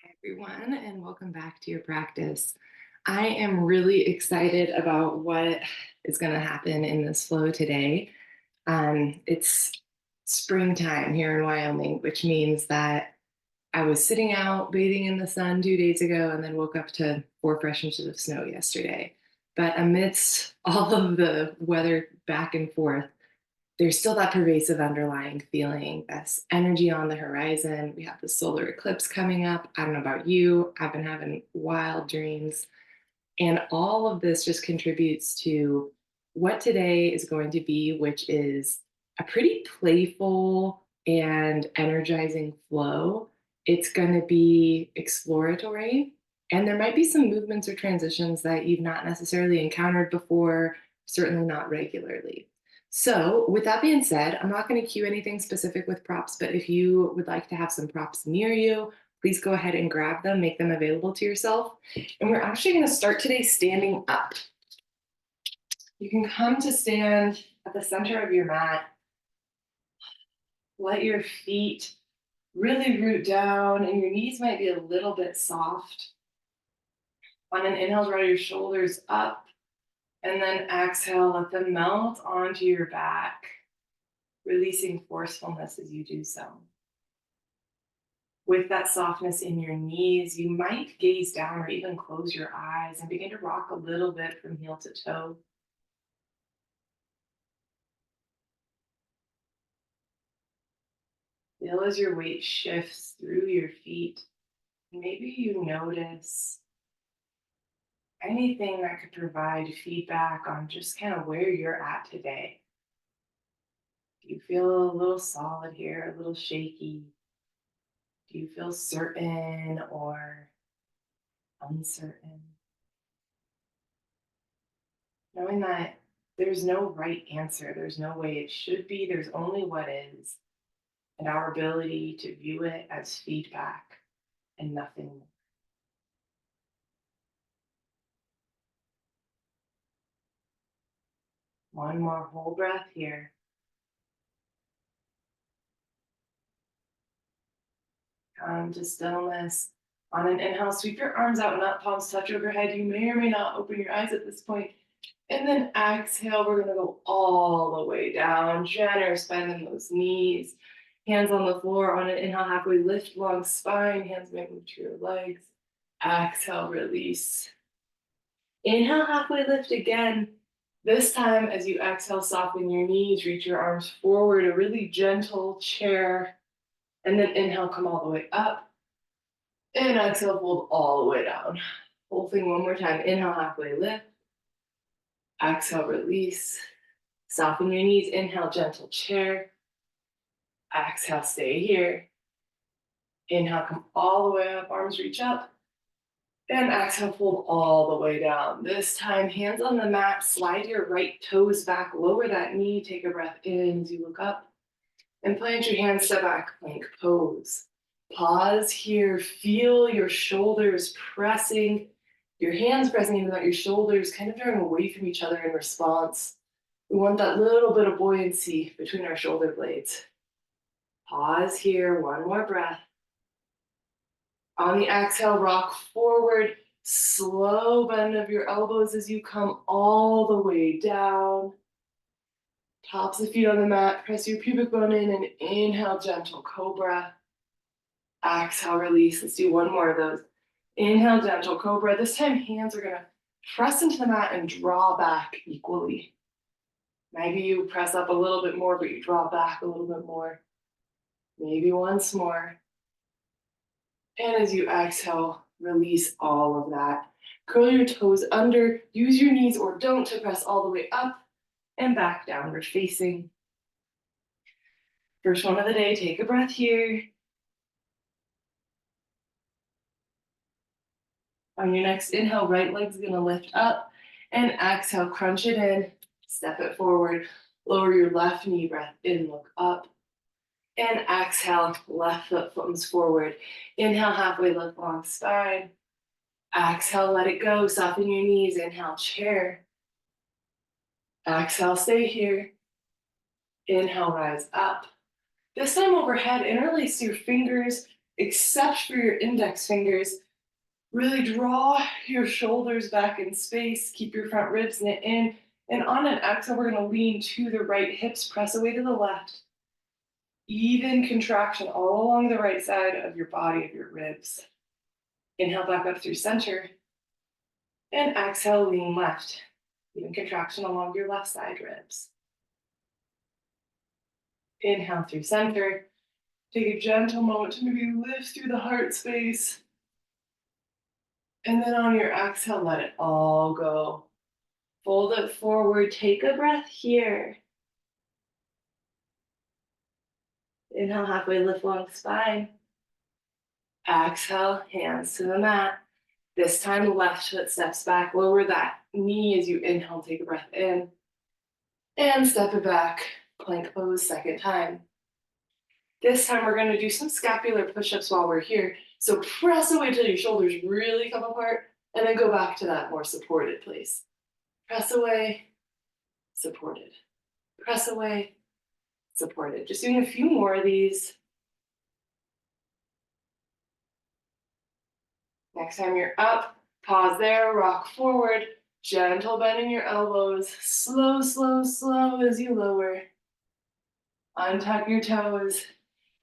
Everyone, and welcome back to your practice. I am really excited about what is going to happen in this flow today. It's springtime here in Wyoming, which means that I was sitting out bathing in the sun 2 days ago and then woke up to 4 fresh inches of snow yesterday. But amidst all of the weather back and forth, there's still that pervasive underlying feeling, that's energy on the horizon. We have the solar eclipse coming up. I don't know about you, I've been having wild dreams. And all of this just contributes to what today is going to be, which is a pretty playful and energizing flow. It's going to be exploratory, and there might be some movements or transitions that you've not necessarily encountered before, certainly not regularly. So, with that being said, I'm not going to cue anything specific with props, but if you would like to have some props near you, please go ahead and grab them, make them available to yourself. And we're actually going to start today standing up. You can come to stand at the center of your mat. Let your feet really root down, and your knees might be a little bit soft. On an inhale, draw your shoulders up, and then exhale, let them melt onto your back, releasing forcefulness as you do so. With that softness in your knees, you might gaze down or even close your eyes and begin to rock a little bit from heel to toe. Feel as your weight shifts through your feet. Maybe you notice anything that could provide feedback on just kind of where you're at today. Do you feel a little solid here, a little shaky? Do you feel certain or uncertain? Knowing that there's no right answer, there's no way it should be, there's only what is, and our ability to view it as feedback and nothing more. One more whole breath here. Come to stillness. On an inhale, sweep your arms out and up, palms touch overhead. You may or may not open your eyes at this point. And then exhale, we're going to go all the way down. Generous bend in those knees. Hands on the floor. On an inhale, halfway lift, long spine. Hands may move to your legs. Exhale, release. Inhale, halfway lift again. This time, as you exhale, soften your knees, reach your arms forward, a really gentle chair. And then inhale, come all the way up. And exhale, fold all the way down. Whole thing one more time. Inhale, halfway lift. Exhale, release. Soften your knees. Inhale, gentle chair. Exhale, stay here. Inhale, come all the way up. Arms reach up. And exhale, fold all the way down. This time, hands on the mat. Slide your right toes back. Lower that knee. Take a breath in as you look up. And plant your hands, step back, plank pose. Pause here. Feel your shoulders pressing, your hands pressing into your shoulders, kind of drawing away from each other in response. We want that little bit of buoyancy between our shoulder blades. Pause here. One more breath. On the exhale, rock forward. Slow bend of your elbows as you come all the way down. Tops of feet on the mat, press your pubic bone in and inhale, gentle cobra. Exhale, release. Let's do one more of those. Inhale, gentle cobra. This time, hands are going to press into the mat and draw back equally. Maybe you press up a little bit more, but you draw back a little bit more. Maybe once more. And as you exhale, release all of that. Curl your toes under. Use your knees or don't to press all the way up. And back downward facing. First one of the day, take a breath here. On your next inhale, right leg's gonna lift up, and exhale, crunch it in, step it forward, lower your left knee, breath in, look up, and exhale, left foot comes forward. Inhale, halfway lift, long spine. Exhale, let it go, soften your knees, inhale, chair. Exhale, stay here. Inhale, rise up. This time overhead, interlace your fingers, except for your index fingers. Really draw your shoulders back in space. Keep your front ribs knit in. And on an exhale, we're going to lean to the right, hips press away to the left. Even contraction all along the right side of your body, of your ribs. Inhale back up through center. And exhale, lean left. Even contraction along your left side ribs. Inhale through center. Take a gentle moment to maybe lift through the heart space. And then on your exhale, let it all go. Fold it forward. Take a breath here. Inhale, halfway lift long spine. Exhale, hands to the mat. This time, left foot steps back. Lower that knee as you inhale, take a breath in. And step it back. Plank pose, second time. This time, we're going to do some scapular push-ups while we're here. So press away till your shoulders really come apart, and then go back to that more supported place. Press away, supported. Press away, supported. Just doing a few more of these. Next time you're up, pause there, rock forward, gentle bend in your elbows, slow, slow, slow as you lower. Untuck your toes.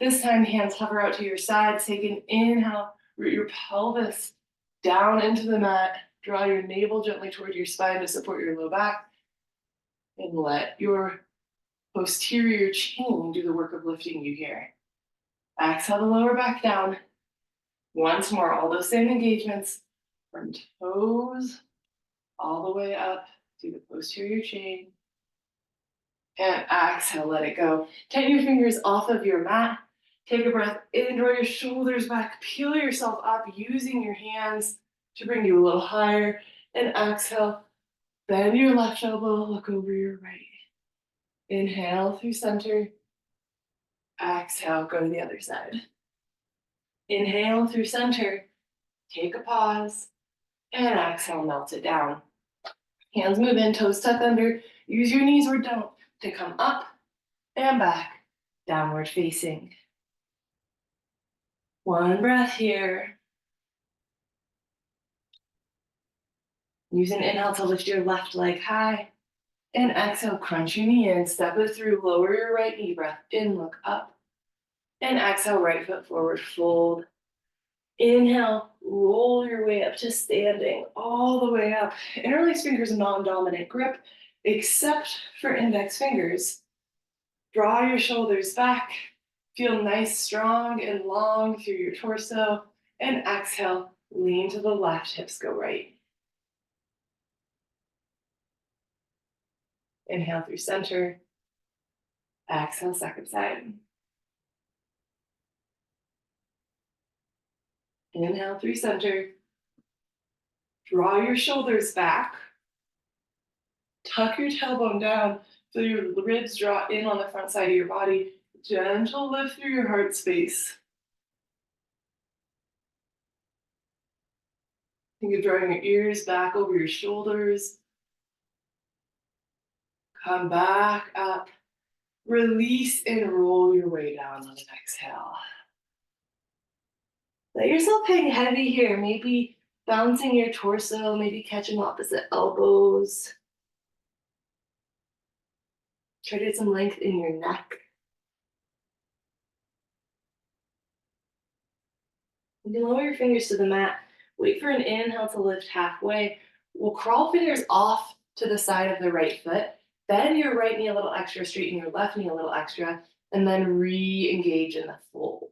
This time, hands hover out to your sides. Take an inhale, root your pelvis down into the mat. Draw your navel gently toward your spine to support your low back. And let your posterior chain do the work of lifting you here. Exhale the lower back down. Once more, all those same engagements from toes all the way up through the posterior chain. And exhale, let it go. Take your fingers off of your mat. Take a breath in, draw your shoulders back, peel yourself up using your hands to bring you a little higher. And exhale, bend your left elbow, look over your right. Inhale through center. Exhale, go to the other side. Inhale through center. Take a pause. And exhale, melt it down. Hands move in, toes tuck under. Use your knees or don't to come up and back, downward facing. One breath here. Use an inhale to lift your left leg high. And exhale, crunch your knee in, step it through, lower your right knee, breath in, look up. And exhale, right foot forward, fold. Inhale, roll your way up to standing, all the way up. Interlace fingers, non-dominant grip, except for index fingers. Draw your shoulders back. Feel nice, strong, and long through your torso. And exhale, lean to the left, hips go right. Inhale through center. Exhale, second side. Inhale through center. Draw your shoulders back. Tuck your tailbone down so your ribs draw in on the front side of your body. Gentle lift through your heart space. Think of drawing your ears back over your shoulders. Come back up. Release and roll your way down on an exhale. Let yourself hang heavy here. Maybe bouncing your torso, maybe catching opposite elbows. Try to get some length in your neck. You can lower your fingers to the mat. Wait for an inhale to lift halfway. We'll crawl fingers off to the side of the right foot. Bend your right knee a little extra, straighten your left knee a little extra, and then re-engage in the fold.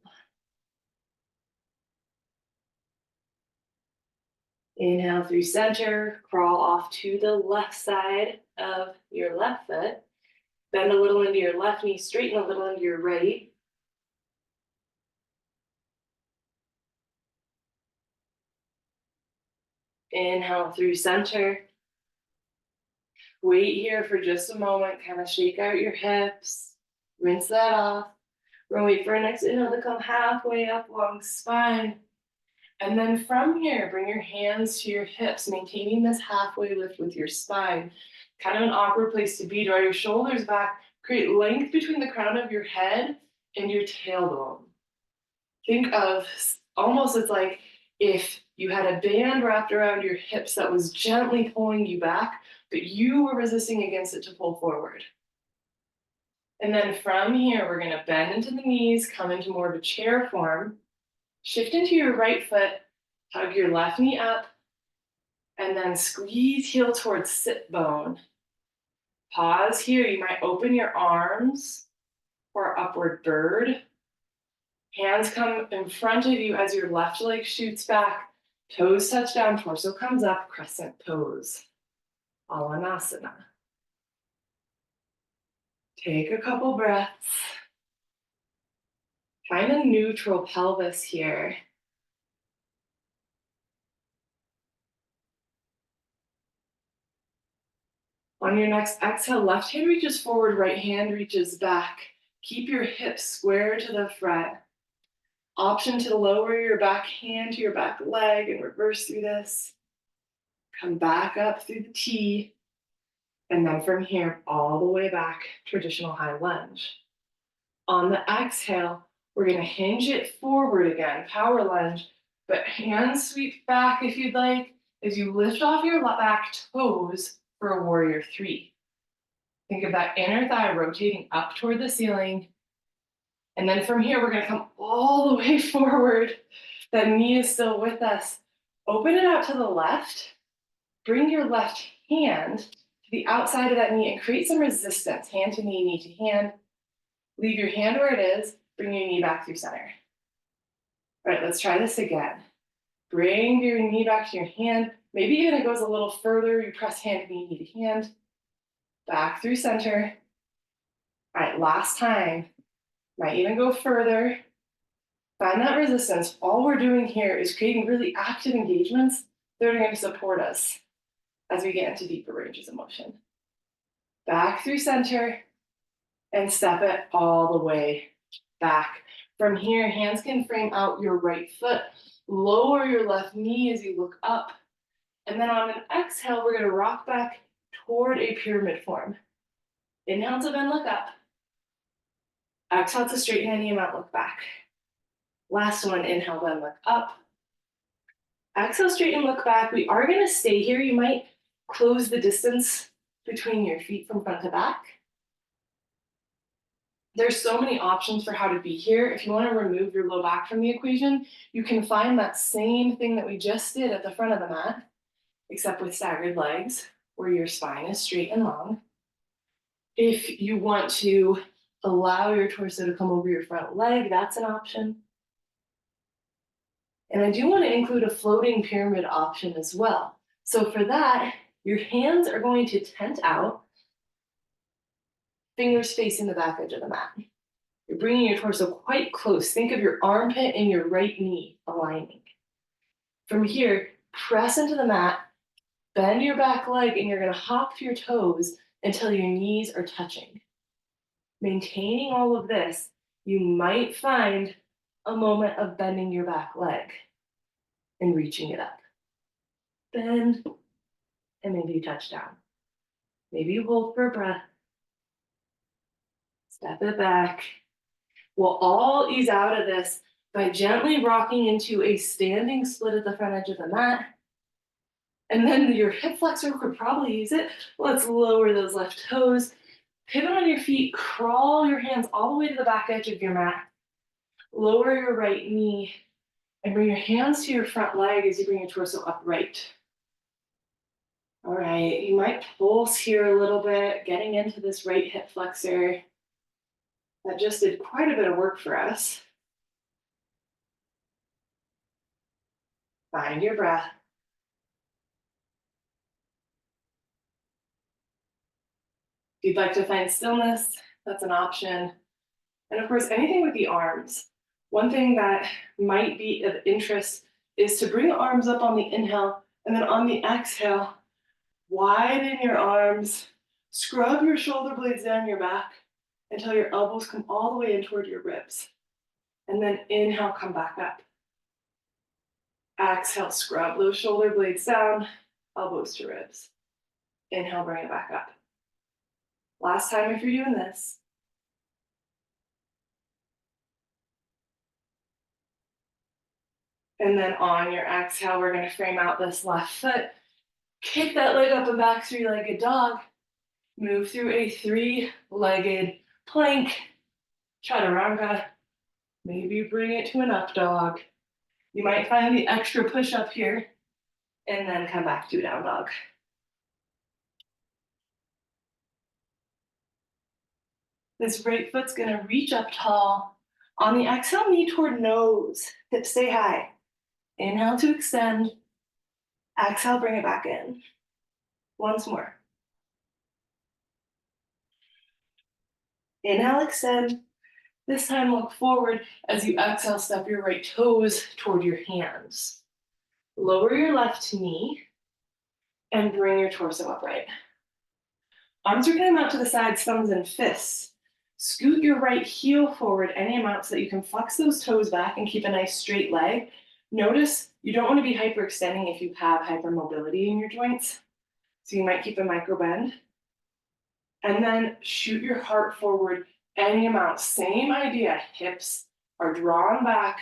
Inhale through center, crawl off to the left side of your left foot. Bend a little into your left knee, straighten a little into your right. Inhale through center. Wait here for just a moment, kind of shake out your hips, rinse that off. We're gonna wait for our next inhale to come halfway up long spine. And then from here, bring your hands to your hips, maintaining this halfway lift with your spine. Kind of an awkward place to be. Draw your shoulders back, create length between the crown of your head and your tailbone. Think of almost it's like if you had a band wrapped around your hips that was gently pulling you back, but you were resisting against it to pull forward. And then from here, we're going to bend into the knees, come into more of a chair form, shift into your right foot, hug your left knee up, and then squeeze heel towards sit bone. Pause here. You might open your arms for upward bird. Hands come in front of you as your left leg shoots back. Toes touch down, torso comes up, crescent pose. Alanasana. Take a couple breaths. Find a neutral pelvis here. On your next exhale, left hand reaches forward, right hand reaches back. Keep your hips square to the front. Option to lower your back hand to your back leg and reverse through this. Come back up through the T. And then from here, all the way back, traditional high lunge. On the exhale, we're going to hinge it forward again, power lunge, but hands sweep back if you'd like, as you lift off your back toes for a warrior three. Think of that inner thigh rotating up toward the ceiling. And then from here, we're going to come all the way forward. That knee is still with us. Open it out to the left. Bring your left hand to the outside of that knee and create some resistance, hand to knee, knee to hand. Leave your hand where it is. Bring your knee back through center. All right, let's try this again. Bring your knee back to your hand. Maybe even it goes a little further. You press hand to knee, knee to hand. Back through center. All right, last time. Might even go further. Find that resistance. All we're doing here is creating really active engagements that are going to support us as we get into deeper ranges of motion. Back through center and step it all the way back. From here, hands can frame out your right foot. Lower your left knee as you look up. And then on an exhale, we're going to rock back toward a pyramid form. Inhale to bend, look up. Exhale to straighten any amount, look back. Last one, inhale, bend, look up. Exhale, straighten, look back. We are going to stay here. You might close the distance between your feet from front to back. There's so many options for how to be here. If you want to remove your low back from the equation, you can find that same thing that we just did at the front of the mat, except with staggered legs, where your spine is straight and long. If you want to allow your torso to come over your front leg, that's an option. And I do want to include a floating pyramid option as well. So for that, your hands are going to tent out, fingers facing the back edge of the mat. You're bringing your torso quite close. Think of your armpit and your right knee aligning. From here, press into the mat, bend your back leg, and you're going to hop your toes until your knees are touching. Maintaining all of this, you might find a moment of bending your back leg and reaching it up. Bend, and maybe you touch down. Maybe you hold for a breath. Step it back. We'll all ease out of this by gently rocking into a standing split at the front edge of the mat. And then your hip flexor could probably use it. Let's lower those left toes. Pivot on your feet, crawl your hands all the way to the back edge of your mat. Lower your right knee and bring your hands to your front leg as you bring your torso upright. All right, you might pulse here a little bit, getting into this right hip flexor. That just did quite a bit of work for us. Find your breath. If you'd like to find stillness, that's an option. And of course, anything with the arms. One thing that might be of interest is to bring the arms up on the inhale, and then on the exhale, widen your arms, scrub your shoulder blades down your back until your elbows come all the way in toward your ribs. And then inhale, come back up. Exhale, scrub those shoulder blades down, elbows to ribs. Inhale, bring it back up. Last time if you're doing this. And then on your exhale, we're going to frame out this left foot. Kick that leg up and back, three-legged dog. Move through a three-legged plank. Chaturanga. Maybe bring it to an up dog. You might find the extra push up here and then come back to down dog. This right foot's gonna reach up tall. On the exhale, knee toward nose. Hips stay high. Inhale to extend. Exhale, bring it back in. Once more. Inhale, extend. This time look forward as you exhale, step your right toes toward your hands. Lower your left knee and bring your torso upright. Arms are gonna mount to the sides, thumbs and fists. Scoot your right heel forward any amount so that you can flex those toes back and keep a nice straight leg. Notice you don't want to be hyperextending if you have hypermobility in your joints. So you might keep a micro bend. And then shoot your heart forward any amount. Same idea. Hips are drawn back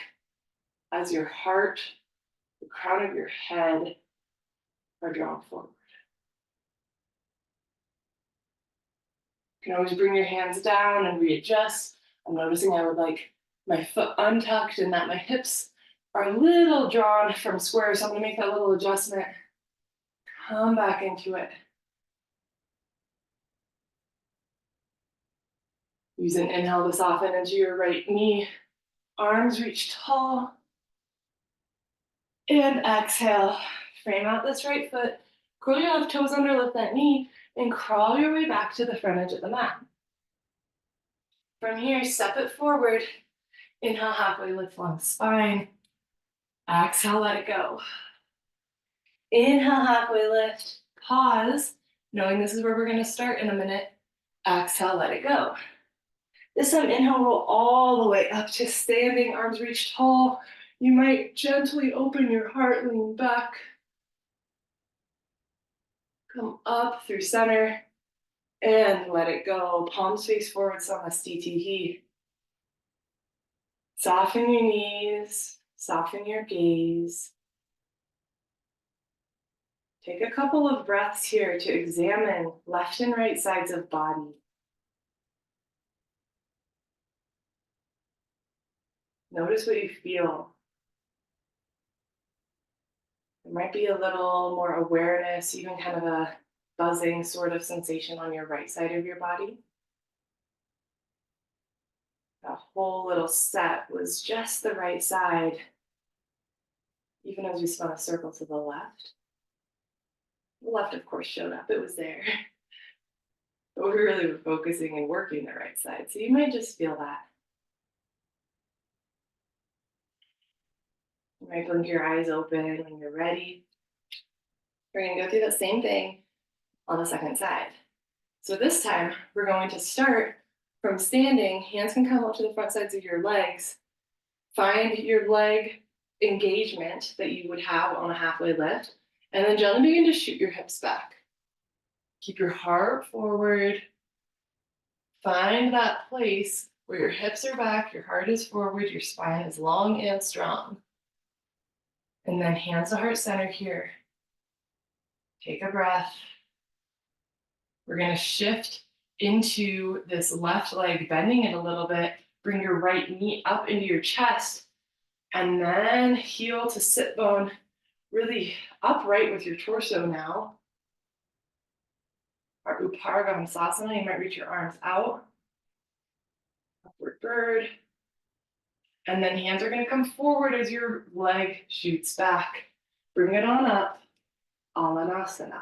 as your heart, the crown of your head are drawn forward. You can always bring your hands down and readjust. I'm noticing I would like my foot untucked and that my hips are a little drawn from square, so I'm gonna make that little adjustment. Come back into it. Use an inhale to soften into your right knee. Arms reach tall. And exhale. Frame out this right foot. Curl your left toes under, lift that knee, and crawl your way back to the front edge of the mat. From here, step it forward. Inhale, halfway lift long spine. Exhale, let it go. Inhale, halfway lift. Pause, knowing this is where we're going to start in a minute. Exhale, let it go. This time, inhale, roll all the way up to standing, arms reach tall. You might gently open your heart, lean back. Come up through center and let it go. Palms face forward, Samastitihi. Soften your knees, soften your gaze. Take a couple of breaths here to examine left and right sides of body. Notice what you feel. There might be a little more awareness, even kind of a buzzing sort of sensation on your right side of your body. That whole little set was just the right side, even as we spun a circle to the left. The left, of course, showed up. It was there. But we really were focusing and working the right side. So you might just feel that. You might blink your eyes open when you're ready. We're going to go through the same thing on the second side. So this time, we're going to start from standing. Hands can come up to the front sides of your legs. Find your leg engagement that you would have on a halfway lift. And then gently begin to shoot your hips back. Keep your heart forward. Find that place where your hips are back, your heart is forward, your spine is long and strong. And then hands to heart center here. Take a breath. We're going to shift into this left leg, bending it a little bit. Bring your right knee up into your chest. And then heel to sit bone, really upright with your torso now. Our Uparagamsasana, you might reach your arms out. Upward bird. And then hands are going to come forward as your leg shoots back. Bring it on up. Alanasana.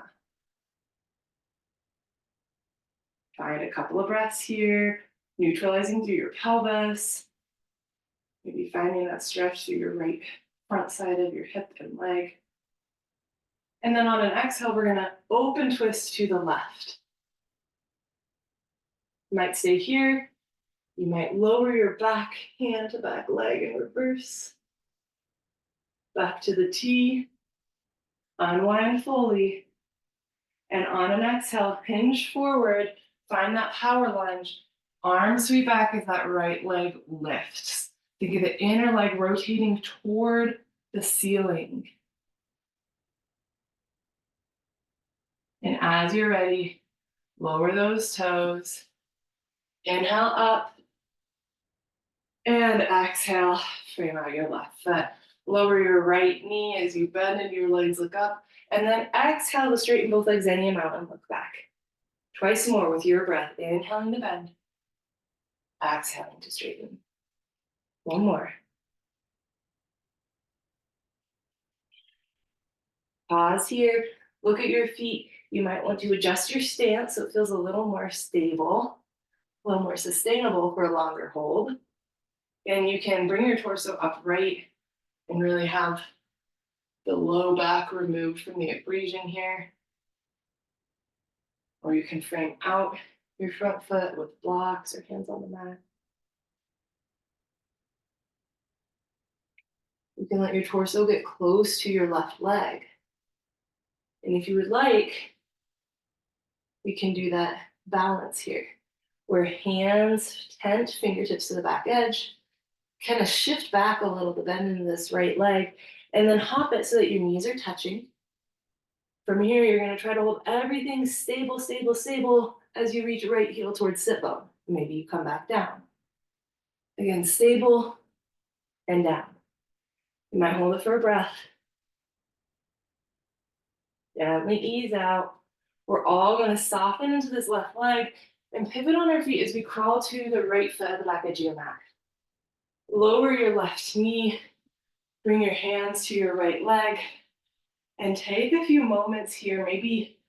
Find a couple of breaths here, neutralizing through your pelvis. Maybe finding that stretch through your right front side of your hip and leg. And then on an exhale, we're going to open twist to the left. You might stay here. You might lower your back hand to back leg and reverse. Back to the T. Unwind fully. And on an exhale, hinge forward. Find that power lunge. Arms sweep back as that right leg lifts. Think of the inner leg rotating toward the ceiling. And as you're ready, lower those toes. Inhale up and exhale, frame out your left foot. Lower your right knee as you bend and your legs look up. And then exhale to straighten both legs any amount and look back. Twice more with your breath. Inhaling to bend. Exhaling to straighten. One more. Pause here. Look at your feet. You might want to adjust your stance so it feels a little more stable, a little more sustainable for a longer hold. And you can bring your torso upright and really have the low back removed from the abrasion here. Or you can frame out your front foot with blocks or hands on the mat. You can let your torso get close to your left leg. And if you would like, we can do that balance here, where hands tent, fingertips to the back edge, kind of shift back a little to bend into this right leg, and then hop it so that your knees are touching. From here, you're going to try to hold everything stable, stable, stable as you reach right heel towards sit bone. Maybe you come back down. Again, stable and down. You might hold it for a breath. Gently ease out. We're all going to soften into this left leg and pivot on our feet as we crawl to the right foot at the back edge of your mat. Lower your left knee. Bring your hands to your right leg. And take a few moments here, maybe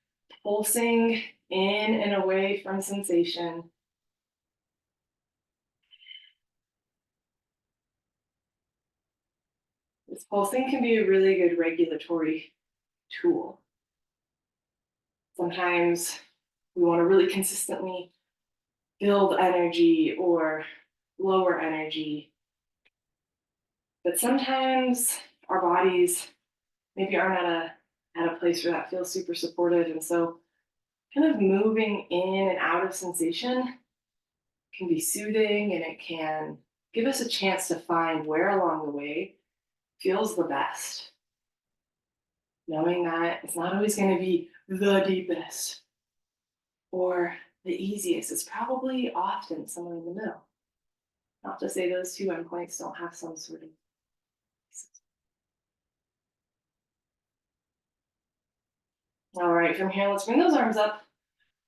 pulsing in and away from sensation. This pulsing can be a really good regulatory tool. Sometimes we want to really consistently build energy or lower energy. But sometimes our bodies maybe aren't at a place where that feels super supportive. And so kind of moving in and out of sensation can be soothing, and it can give us a chance to find where along the way feels the best. Knowing that it's not always going to be the deepest or the easiest. It's probably often somewhere in the middle. Not to say those two endpoints don't have some sort of. All right, from here, let's bring those arms up.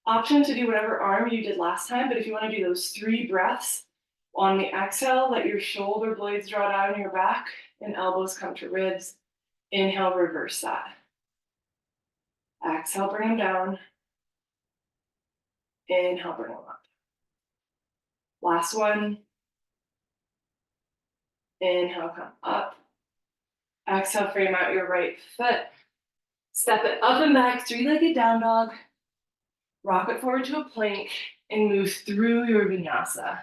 Option to do whatever arm you did last time, but if you want to do those 3 breaths, on the exhale, let your shoulder blades draw down your back and elbows come to ribs. Inhale, reverse that. Exhale, bring them down. Inhale, bring them up. Last one. Inhale, come up. Exhale, frame out your right foot. Step it up and back, 3-legged down dog. Rock it forward to a plank and move through your vinyasa.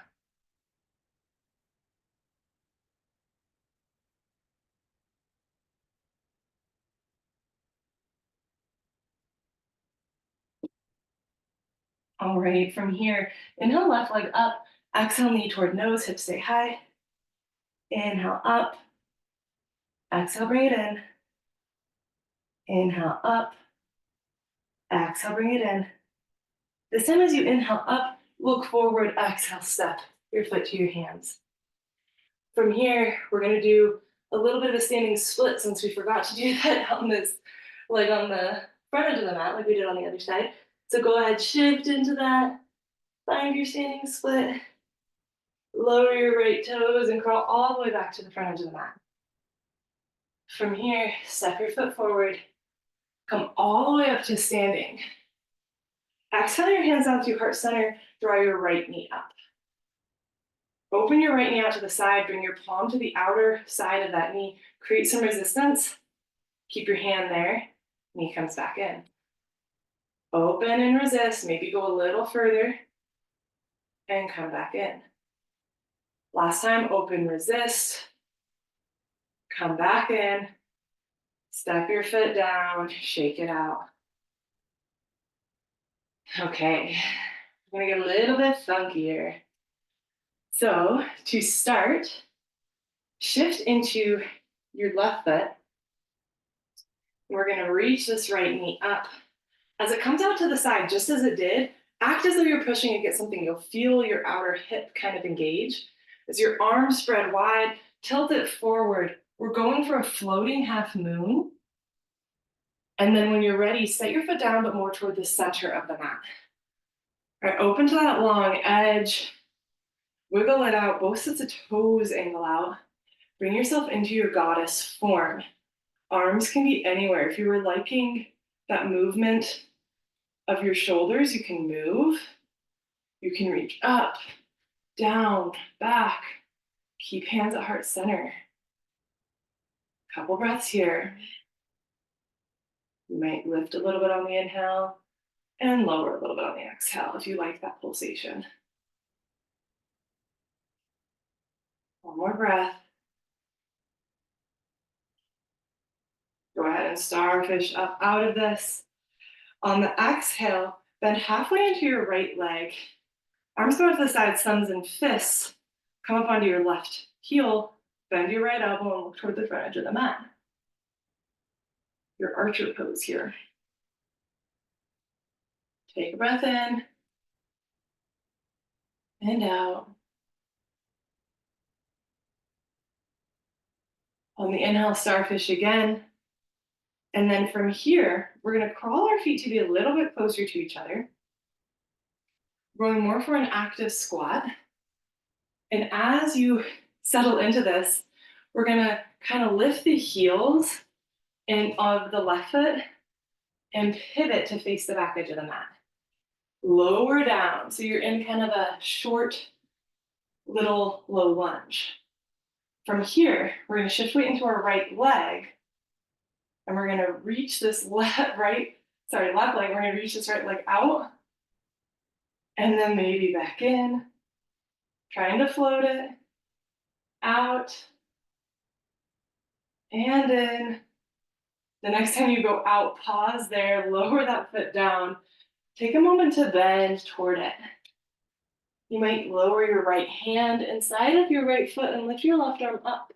All right, from here, inhale, left leg up. Exhale, knee toward nose, hips stay high. Inhale, up. Exhale, bring it in. Inhale, up. Exhale, bring it in. This time as you inhale up, look forward, exhale, step your foot to your hands. From here, we're going to do a little bit of a standing split since we forgot to do that on this leg on the front edge of the mat like we did on the other side. So go ahead, shift into that. Find your standing split. Lower your right toes and crawl all the way back to the front edge of the mat. From here, step your foot forward. Come all the way up to standing. Exhale your hands down through heart center. Draw your right knee up. Open your right knee out to the side. Bring your palm to the outer side of that knee. Create some resistance. Keep your hand there. Knee comes back in. Open and resist. Maybe go a little further. And come back in. Last time, open, resist. Come back in. Step your foot down. Shake it out. Okay. I'm going to get a little bit funkier. So to start, shift into your left foot. We're gonna reach this right knee up. As it comes out to the side, just as it did, act as though you're pushing against something. You'll feel your outer hip kind of engage. As your arms spread wide, tilt it forward. We're going for a floating half moon. And then when you're ready, set your foot down, but more toward the center of the mat. All right, open to that long edge. Wiggle it out, both sets of toes angle out. Bring yourself into your goddess form. Arms can be anywhere. If you were liking that movement of your shoulders, you can move. You can reach up, down, back. Keep hands at heart center. Couple breaths here. You might lift a little bit on the inhale and lower a little bit on the exhale if you like that pulsation. One more breath. Go ahead and starfish up out of this. On the exhale, bend halfway into your right leg. Arms go to the side, thumbs and fists. Come up onto your left heel, bend your right elbow and look toward the front edge of the mat. Your archer pose here. Take a breath in and out. On the inhale, starfish again. And then from here, we're gonna crawl our feet to be a little bit closer to each other. Going more for an active squat. And as you settle into this, we're gonna kind of lift the heels of the left foot and pivot to face the back edge of the mat. Lower down, so you're in kind of a short, little low lunge. From here, we're gonna shift weight into our right leg, and we're gonna reach this left leg, we're gonna reach this right leg out, and then maybe back in, trying to float it, out, and in. The next time you go out, pause there, lower that foot down. Take a moment to bend toward it. You might lower your right hand inside of your right foot and lift your left arm up.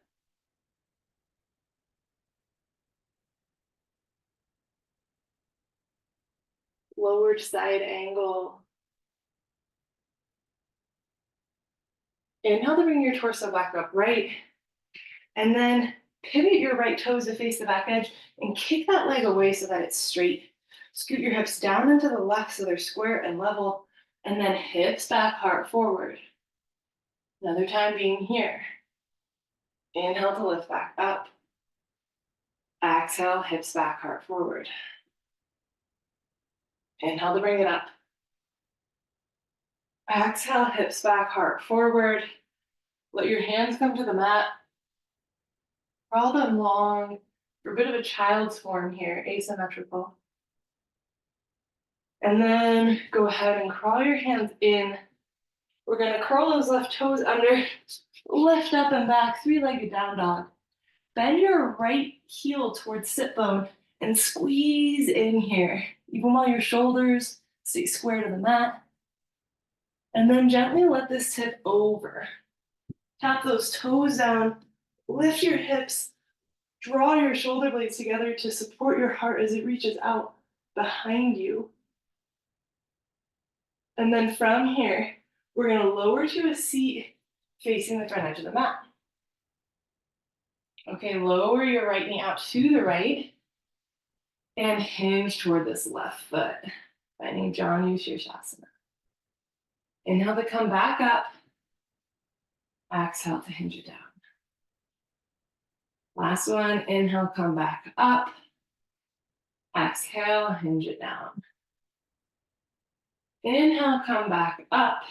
Lowered side angle. Inhale to bring your torso back upright. And then pivot your right toes to face the back edge and kick that leg away so that it's straight. Scoot your hips down into the left so they're square and level. And then hips back, heart forward. Another time being here. Inhale to lift back up. Exhale, hips back, heart forward. Inhale to bring it up. Exhale, hips back, heart forward. Let your hands come to the mat. Crawl them long. For a bit of a child's form here, asymmetrical. And then go ahead and crawl your hands in. We're gonna curl those left toes under, lift up and back, three-legged down dog. Bend your right heel towards sit bone and squeeze in here, even while your shoulders stay square to the mat. And then gently let this tip over. Tap those toes down, lift your hips, draw your shoulder blades together to support your heart as it reaches out behind you. And then from here, we're gonna lower to a seat facing the front edge of the mat. Okay, lower your right knee out to the right and hinge toward this left foot, finding Janu Shirshasana. Inhale to come back up. Exhale to hinge it down. Last one, inhale, come back up. Exhale, hinge it down. Inhale, come back up.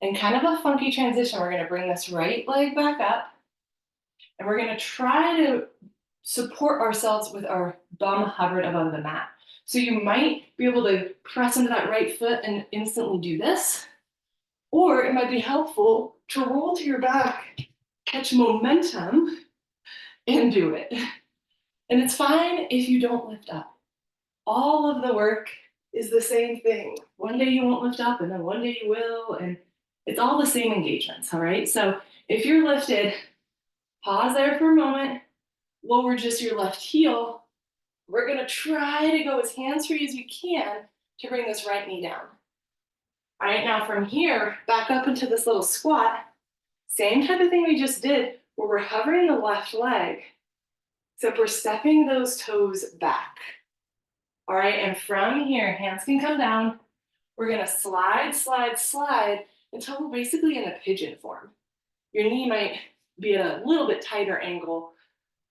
And kind of a funky transition, we're gonna bring this right leg back up. And we're gonna try to support ourselves with our bum hovered above the mat. So you might be able to press into that right foot and instantly do this. Or it might be helpful to roll to your back, catch momentum, and do it. And it's fine if you don't lift up. All of the work is the same thing. One day you won't lift up and then one day you will, and it's all the same engagements, all right? So if you're lifted, pause there for a moment, lower just your left heel. We're gonna try to go as hands-free as we can to bring this right knee down. All right, now from here, back up into this little squat. Same type of thing we just did, where we're hovering the left leg, except we're stepping those toes back. All right, and from here, hands can come down. We're gonna slide, slide, slide until we're basically in a pigeon form. Your knee might be at a little bit tighter angle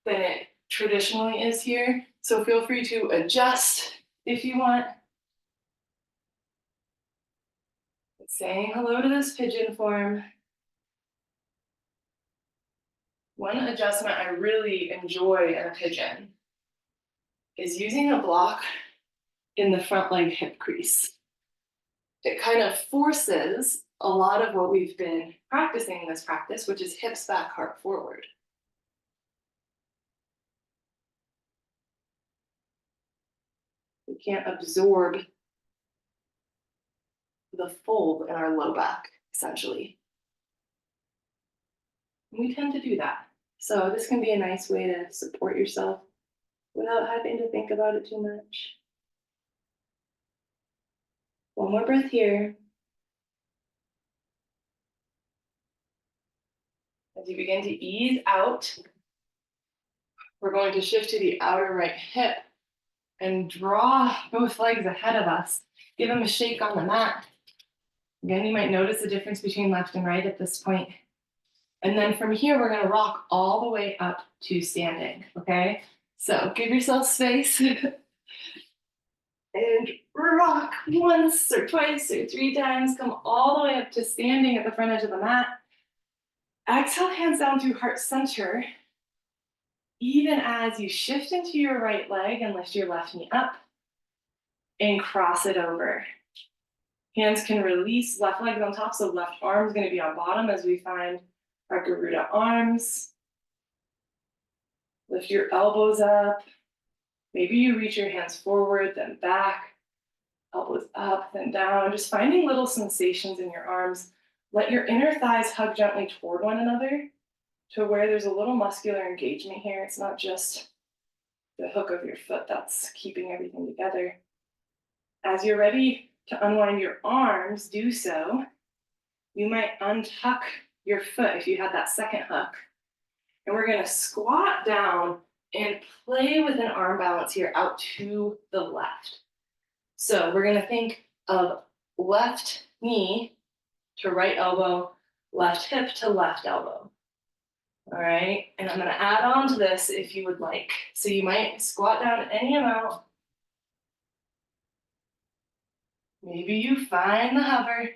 than it traditionally is here. So feel free to adjust if you want. Saying hello to this pigeon form. One adjustment I really enjoy in a pigeon is using a block in the front leg hip crease. It kind of forces a lot of what we've been practicing in this practice, which is hips back, heart forward. We can't absorb the fold in our low back, essentially. And we tend to do that. So this can be a nice way to support yourself without having to think about it too much. One more breath here. As you begin to ease out, we're going to shift to the outer right hip and draw both legs ahead of us. Give them a shake on the mat. Again, you might notice the difference between left and right at this point. And then from here, we're gonna rock all the way up to standing, okay? So give yourself space and rock once or twice or 3 times. Come all the way up to standing at the front edge of the mat. Exhale, hands down through heart center. Even as you shift into your right leg and lift your left knee up and cross it over. Hands can release, left leg on top, so left arm is going to be on bottom as we find our Garuda arms. Lift your elbows up. Maybe you reach your hands forward, then back. Elbows up, then down. Just finding little sensations in your arms. Let your inner thighs hug gently toward one another to where there's a little muscular engagement here. It's not just the hook of your foot that's keeping everything together. As you're ready to unwind your arms, do so. You might untuck your foot if you had that second hook. And we're gonna squat down and play with an arm balance here out to the left. So we're gonna think of left knee to right elbow, left hip to left elbow. All right, and I'm gonna add on to this if you would like. So you might squat down any amount. Maybe you find the hover.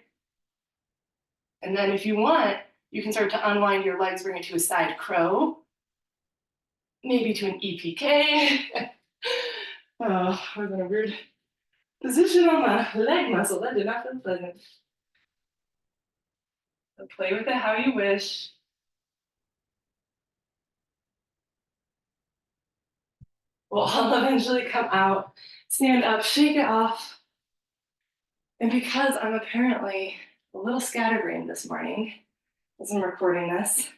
And then if you want, you can start to unwind your legs, bring it to a side crow, maybe to an EPK. Oh, I was in a weird position on my leg muscle. That did not feel pleasant. So play with it how you wish. We'll all eventually come out, stand up, shake it off. And because I'm apparently a little scatterbrained this morning, as I'm recording this,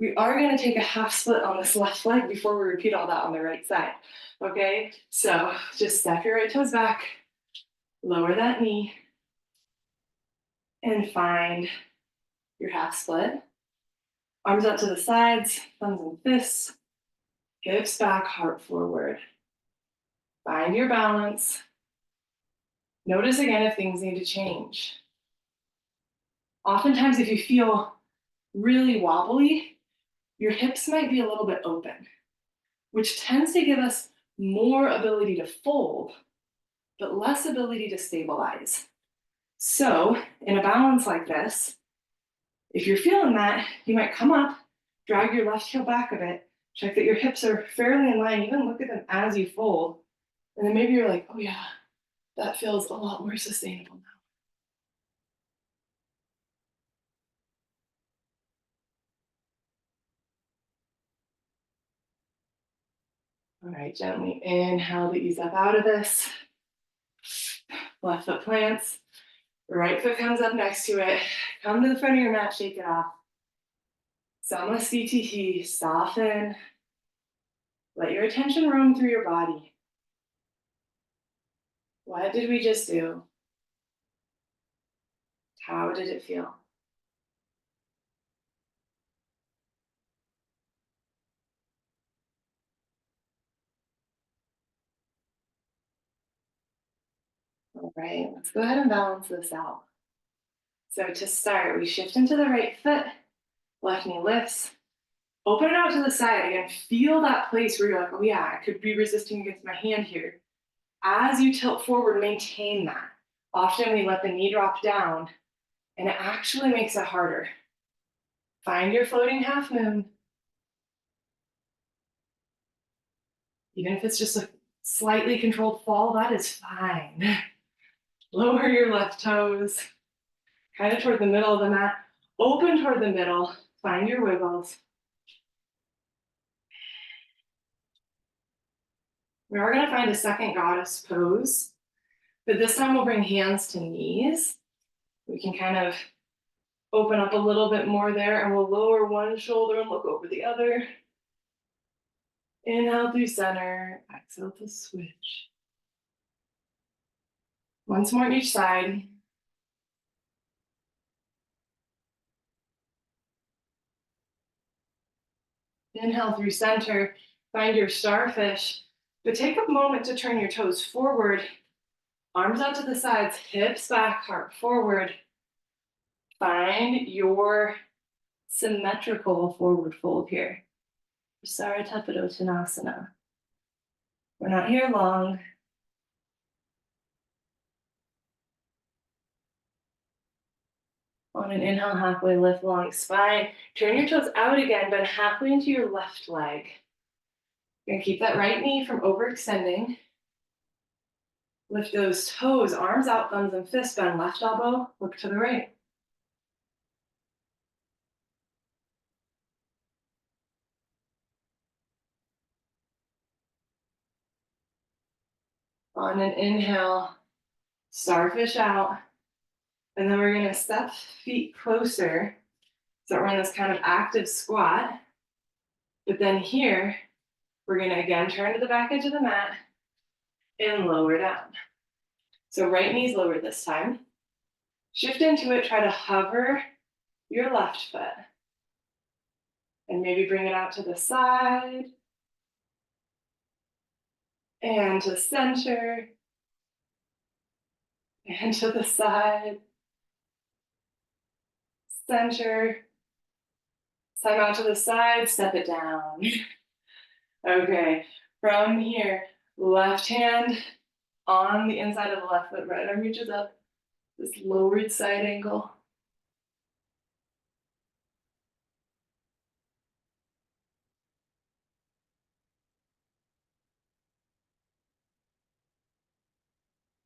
we are going to take a half split on this left leg before we repeat all that on the right side. Okay, so just step your right toes back, lower that knee, and find your half split. Arms out to the sides, thumbs and fists, hips back, heart forward. Find your balance. Notice again if things need to change. Oftentimes, if you feel really wobbly, your hips might be a little bit open, which tends to give us more ability to fold, but less ability to stabilize. So in a balance like this, if you're feeling that, you might come up, drag your left heel back a bit, check that your hips are fairly in line, even look at them as you fold. And then maybe you're like, oh yeah, that feels a lot more sustainable now. All right, gently inhale to ease up out of this. Left foot plants, right foot comes up next to it. Come to the front of your mat, shake it off. Samasthiti, soften. Let your attention roam through your body. What did we just do? How did it feel? All right, let's go ahead and balance this out. So to start, we shift into the right foot, left knee lifts, open it out to the side. Again, feel that place where you're like, oh yeah, I could be resisting against my hand here. As you tilt forward, maintain that. Often we let the knee drop down, and it actually makes it harder. Find your floating half moon. Even if it's just a slightly controlled fall, that is fine. Lower your left toes, kind of toward the middle of the mat. Open toward the middle. Find your wiggles. We are going to find a second goddess pose, but this time we'll bring hands to knees. We can kind of open up a little bit more there, and we'll lower one shoulder and look over the other. Inhale through center, exhale to switch. Once more on each side. Inhale through center, find your starfish, but take a moment to turn your toes forward, arms out to the sides, hips back, heart forward. Find your symmetrical forward fold here. Saratapadottanasana. We're not here long. On an inhale, halfway lift, long spine. Turn your toes out again, bend halfway into your left leg. You're gonna keep that right knee from overextending. Lift those toes, arms out, thumbs and fists, bend left elbow, look to the right. On an inhale, starfish out. And then we're gonna step feet closer. So we're in this kind of active squat. But then here, we're gonna again turn to the back edge of the mat and lower down. So right knee's lower this time. Shift into it, try to hover your left foot. And maybe bring it out to the side. And to center. And to the side. Center. Time out to the side, step it down. Okay, from here, left hand on the inside of the left foot, right arm reaches up, this lowered side angle.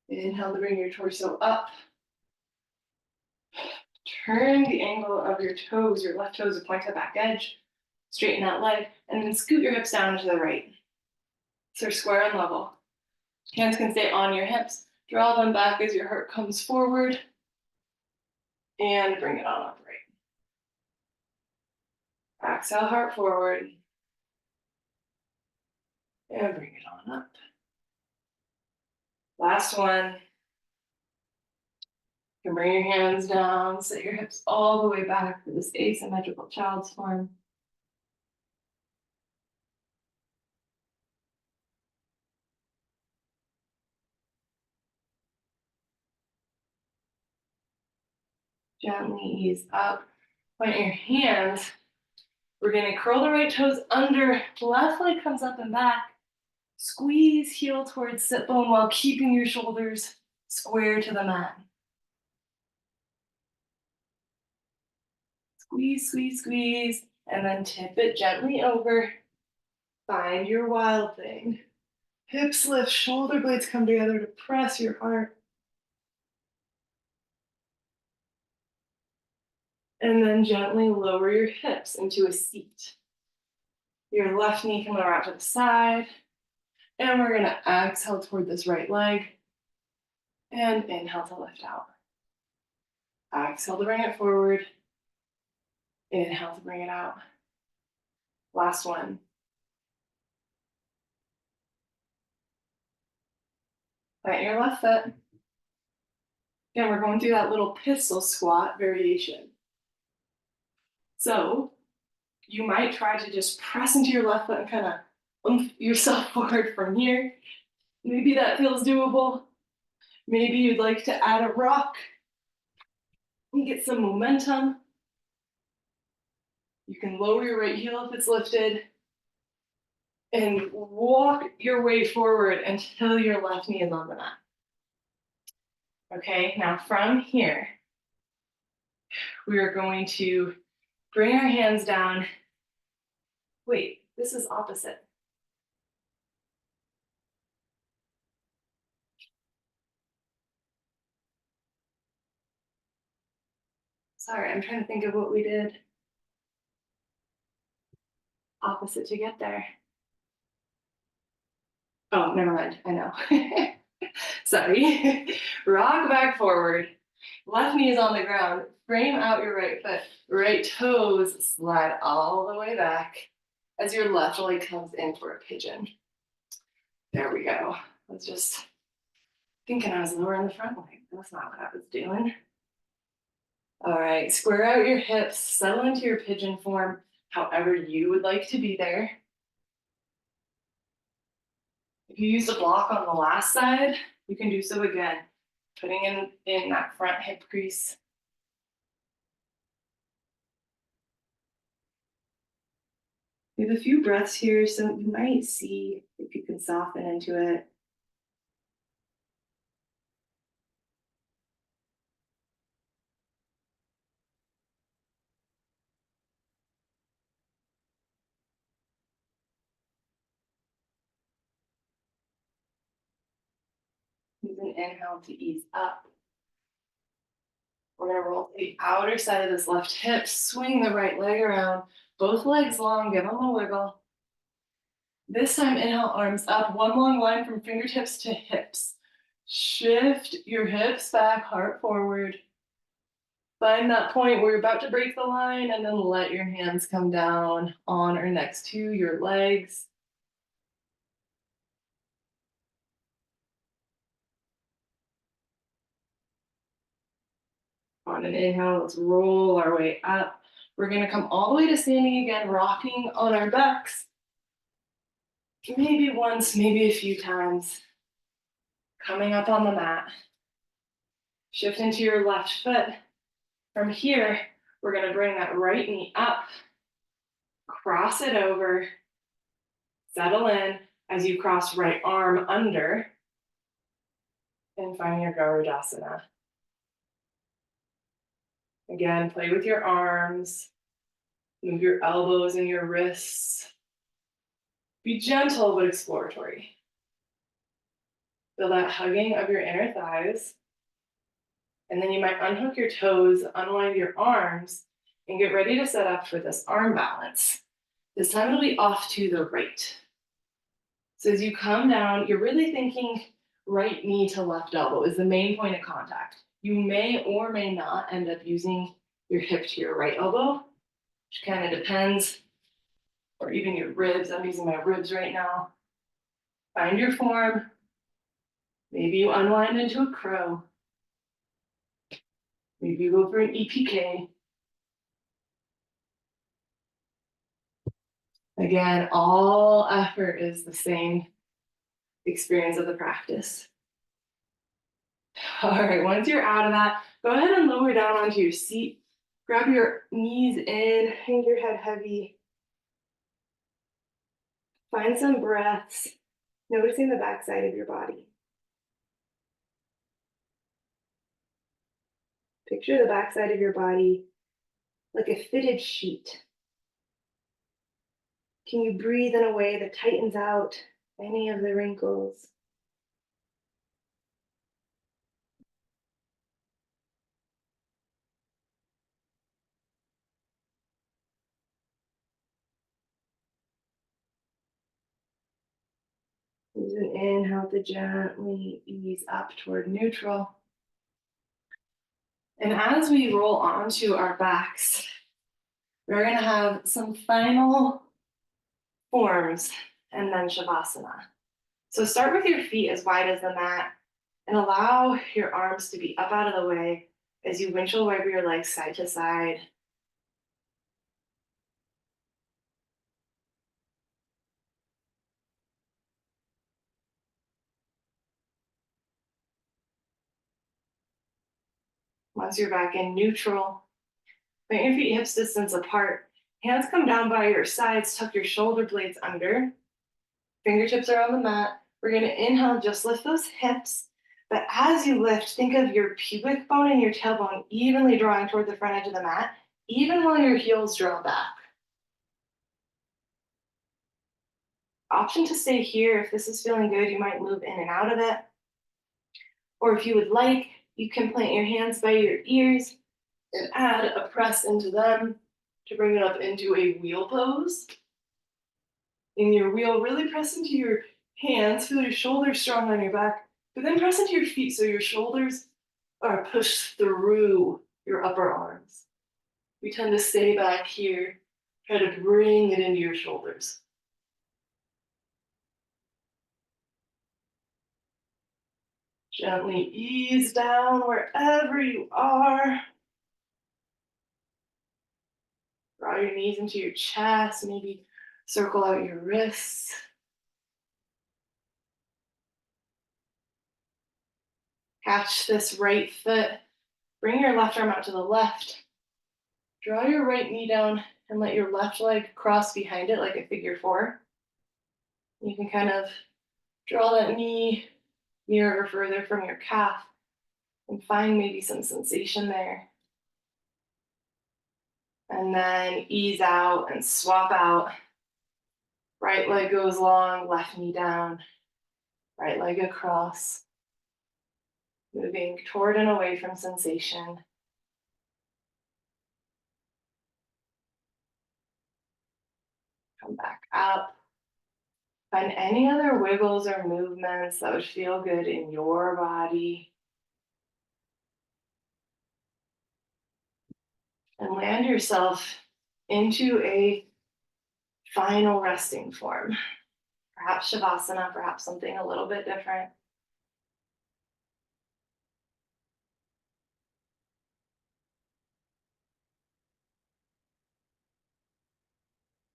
Inhale to bring your torso up. Turn the angle of your toes, your left toes to point to the back edge. Straighten that leg, and then scoot your hips down to the right. So square and level. Hands can stay on your hips. Draw them back as your heart comes forward. And bring it on upright. Exhale, heart forward. And bring it on up. Last one. You can bring your hands down, set your hips all the way back for this asymmetrical child's form. Gently ease up. Point your hands. We're going to curl the right toes under. Left leg comes up and back. Squeeze heel towards sit bone while keeping your shoulders square to the mat. Squeeze, squeeze, squeeze. And then tip it gently over. Find your wild thing. Hips lift, shoulder blades come together to press your heart. And then gently lower your hips into a seat. Your left knee can lower out to the side. And we're gonna exhale toward this right leg. And inhale to lift out. Exhale to bring it forward. Inhale to bring it out. Last one. Plant your left foot. Again, we're going through that little pistol squat variation. So you might try to just press into your left foot and kind of oomph yourself forward from here. Maybe that feels doable. Maybe you'd like to add a rock and get some momentum. You can lower your right heel if it's lifted and walk your way forward until your left knee is on the mat. Okay, now from here, we are going to bring our hands down. Wait, this is opposite. Sorry, I'm trying to think of what we did opposite to get there. Oh, never mind, I know. Sorry. Rock back forward. Left knee is on the ground. Frame out your right foot. Right toes slide all the way back as your left leg comes in for a pigeon. There we go. I was just thinking I was lowering the front leg. That's not what I was doing. All right, square out your hips, settle into your pigeon form, however you would like to be there. If you used a block on the last side, you can do so again, putting in that front hip crease. We have a few breaths here, so you might see if you can soften into it. Use an inhale to ease up. We're going to roll to the outer side of this left hip, swing the right leg around, both legs long, give them a wiggle. This time, inhale, arms up, one long line from fingertips to hips. Shift your hips back, heart forward. Find that point where you're about to break the line and then let your hands come down on or next to your legs. On an inhale, let's roll our way up. We're going to come all the way to standing again, rocking on our backs. Maybe once, maybe a few times. Coming up on the mat. Shift into your left foot. From here, we're going to bring that right knee up, cross it over, settle in as you cross right arm under, and find your Garudasana. Again, play with your arms, move your elbows and your wrists. Be gentle but exploratory. Feel that hugging of your inner thighs. And then you might unhook your toes, unwind your arms, and get ready to set up for this arm balance. This time it'll be off to the right. So as you come down, you're really thinking right knee to left elbow is the main point of contact. You may or may not end up using your hip to your right elbow, which kind of depends, or even your ribs. I'm using my ribs right now. Find your form. Maybe you unwind into a crow. Maybe you go for an EPK. Again, all effort is the same experience of the practice. All right, once you're out of that, go ahead and lower down onto your seat. Grab your knees in, hang your head heavy. Find some breaths, noticing the backside of your body. Picture the backside of your body like a fitted sheet. Can you breathe in a way that tightens out any of the wrinkles? Use an inhale to gently ease up toward neutral. And as we roll onto our backs, we're going to have some final forms and then Shavasana. So start with your feet as wide as the mat. And allow your arms to be up out of the way as you windshield wiper your legs side to side. Once you're back in neutral, plant your feet hips distance apart. Hands come down by your sides, tuck your shoulder blades under. Fingertips are on the mat. We're going to inhale, just lift those hips. But as you lift, think of your pubic bone and your tailbone evenly drawing toward the front edge of the mat, even while your heels draw back. Option to stay here. If this is feeling good, you might move in and out of it. Or if you would like, you can plant your hands by your ears and add a press into them to bring it up into a wheel pose. In your wheel, really press into your hands, feel your shoulders strong on your back, but then press into your feet so your shoulders are pushed through your upper arms. We tend to stay back here, try to bring it into your shoulders. Gently ease down wherever you are. Draw your knees into your chest, maybe circle out your wrists. Catch this right foot. Bring your left arm out to the left. Draw your right knee down and let your left leg cross behind it like a figure four. You can kind of draw that knee nearer or further from your calf and find maybe some sensation there. And then ease out and swap out. Right leg goes long, left knee down, right leg across. Moving toward and away from sensation. Come back up. Find any other wiggles or movements that would feel good in your body. And land yourself into a final resting form. Perhaps Shavasana, perhaps something a little bit different.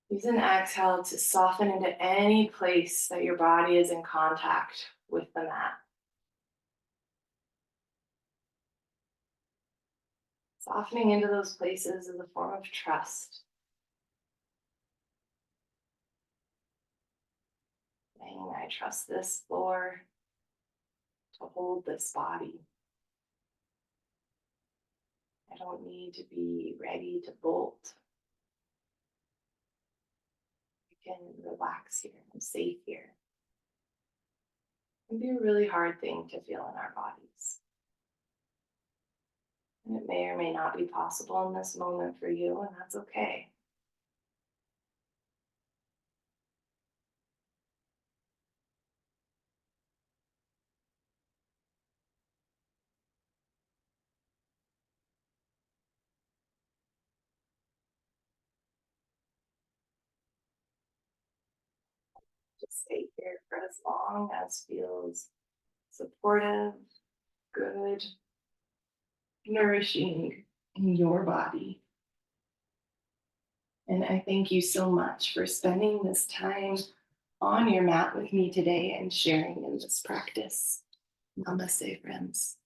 Use an exhale to soften into any place that your body is in contact with the mat. Softening into those places is a form of trust. Saying, I trust this floor to hold this body. I don't need to be ready to bolt. I can relax here. I'm safe here. It can be a really hard thing to feel in our bodies. And it may or may not be possible in this moment for you, and that's okay. Just stay here for as long as feels supportive, good, nourishing in your body. And I thank you so much for spending this time on your mat with me today and sharing in this practice. Namaste, friends.